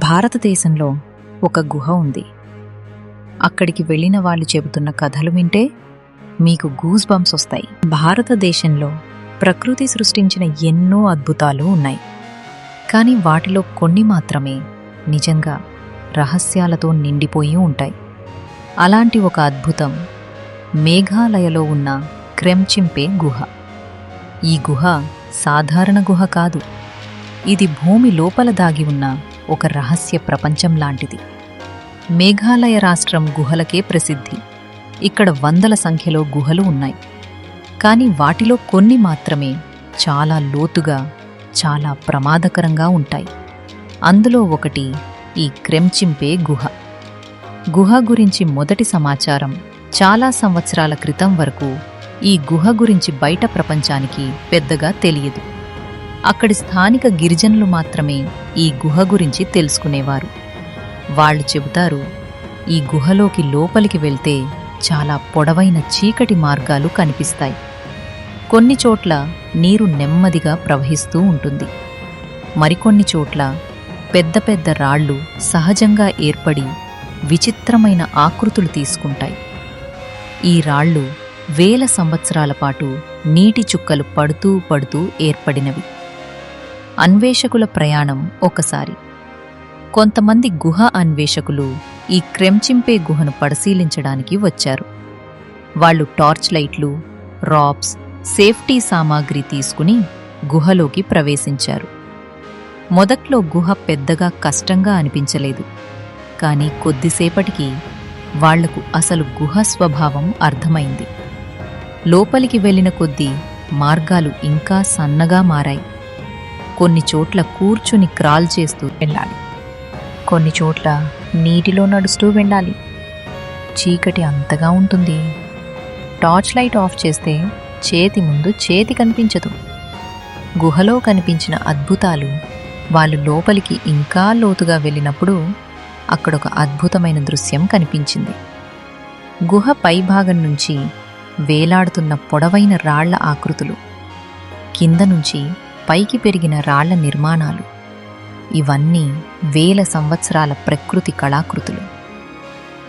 భారతదేశంలో ఒక గుహ ఉంది. అక్కడికి వెళ్ళిన వాళ్ళు చెబుతున్న కథలు వింటే మీకు గూస్ బంప్స్ వస్తాయి. భారతదేశంలో ప్రకృతి సృష్టించిన ఎన్నో అద్భుతాలు ఉన్నాయి. కానీ వాటిలో కొన్ని మాత్రమే నిజంగా రహస్యాలతో నిండిపోయి ఉంటాయి. అలాంటి ఒక అద్భుతం మేఘాలయలో ఉన్న క్రెమ్చింపే గుహ. ఈ గుహ సాధారణ గుహ కాదు. ఇది భూమి లోపల దాగి ఉన్న ఒక రహస్య ప్రపంచం లాంటిది. మేఘాలయ రాష్ట్రం గుహలకే ప్రసిద్ధి. ఇక్కడ వందల సంఖ్యలో గుహలు ఉన్నాయి. కానీ వాటిలో కొన్ని మాత్రమే చాలా లోతుగా, చాలా ప్రమాదకరంగా ఉంటాయి. అందులో ఒకటి ఈ క్రెమ్చింపే గుహ. గుహ గురించి మొదటి సమాచారం చాలా సంవత్సరాల క్రితం వరకు ఈ గుహ గురించి బయట ప్రపంచానికి పెద్దగా తెలియదు. అక్కడి స్థానిక గిరిజనులు మాత్రమే ఈ గుహ గురించి తెలుసుకునేవారు. వాళ్ళు చెబుతారు, ఈ గుహలోకి లోపలికి వెళ్తే చాలా పొడవైన చీకటి మార్గాలు కనిపిస్తాయి. కొన్ని చోట్ల నీరు నెమ్మదిగా ప్రవహిస్తూ ఉంటుంది. మరికొన్ని చోట్ల పెద్ద పెద్ద రాళ్ళు సహజంగా ఏర్పడి విచిత్రమైన ఆకృతులు తీసుకుంటాయి. ఈ రాళ్ళు వేల సంవత్సరాల పాటు నీటి చుక్కలు పడుతూ పడుతూ ఏర్పడినవి. అన్వేషకుల ప్రయాణం ఒకసారి. కొంతమంది గుహ అన్వేషకులు ఈ క్రెమ్చింపే గుహను పరిశీలించడానికి వచ్చారు. వాళ్ళు టార్చ్ లైట్లు, రాప్స్, సేఫ్టీ సామాగ్రి తీసుకుని గుహలోకి ప్రవేశించారు. మొదట్లో గుహ పెద్దగా కష్టంగా అనిపించలేదు. కానీ కొద్దిసేపటికి వాళ్లకు అసలు గుహ స్వభావం అర్థమైంది. లోపలికి వెళ్ళిన కొద్దీ మార్గాలు ఇంకా సన్నగా మారాయి. కొన్ని చోట్ల కూర్చుని క్రాల్ చేస్తూ వెళ్ళాలి. కొన్ని చోట్ల నీటిలో నడుస్తూ వెళ్ళాలి. చీకటి అంతగా ఉంటుంది. టార్చ్ లైట్ ఆఫ్ చేస్తే చేతి ముందు చేతి కనిపించదు. గుహలో కనిపించిన అద్భుతాలు వాళ్ళు లోపలికి ఇంకా లోతుగా వెళ్ళినప్పుడు అక్కడొక అద్భుతమైన దృశ్యం కనిపించింది. గుహ పైభాగం నుంచి వేలాడుతున్న పొడవైన రాళ్ల ఆకృతులు, కింద నుంచి పైకి పెరిగిన రాళ్ల నిర్మాణాలు, ఇవన్నీ వేల సంవత్సరాల ప్రకృతి కళాకృతులు.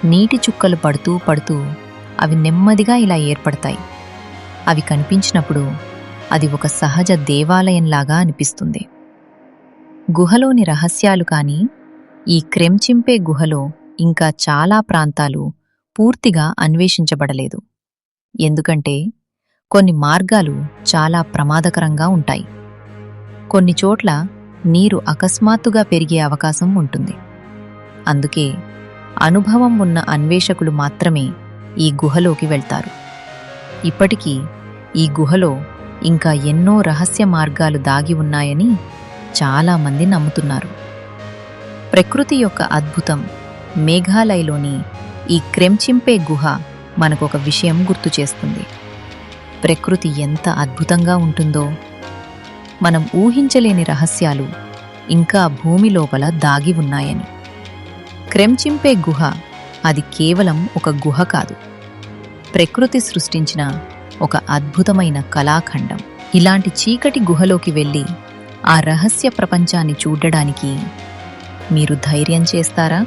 నీటి చుక్కలు పడుతూ పడుతూ అవి నెమ్మదిగా ఇలా ఏర్పడతాయి. అవి కనిపించినప్పుడు అది ఒక సహజ దేవాలయంలాగా అనిపిస్తుంది. గుహలోని రహస్యాలు కానీ ఈ క్రెమ్చింపే గుహలో ఇంకా చాలా ప్రాంతాలు పూర్తిగా అన్వేషించబడలేదు. ఎందుకంటే కొన్ని మార్గాలు చాలా ప్రమాదకరంగా ఉంటాయి. కొన్ని చోట్ల నీరు అకస్మాత్తుగా పెరిగే అవకాశం ఉంటుంది. అందుకే అనుభవం ఉన్న అన్వేషకులు మాత్రమే ఈ గుహలోకి వెళ్తారు. ఇప్పటికీ ఈ గుహలో ఇంకా ఎన్నో రహస్య మార్గాలు దాగి ఉన్నాయని చాలామంది నమ్ముతున్నారు. ప్రకృతి యొక్క అద్భుతం మేఘాలయలోని ఈ క్రెమ్చింపే గుహ మనకొక విషయం గుర్తు చేస్తుంది. ప్రకృతి ఎంత అద్భుతంగా ఉంటుందో, మనం ఊహించలేని రహస్యాలు ఇంకా భూమి లోపల దాగి ఉన్నాయని. క్రెమ్చింపే గుహ అది కేవలం ఒక గుహ కాదు, ప్రకృతి సృష్టించిన ఒక అద్భుతమైన కళాఖండం. ఇలాంటి చీకటి గుహలోకి వెళ్ళి ఆ రహస్య ప్రపంచాన్ని చూడడానికి మీరు ధైర్యం చేస్తారా?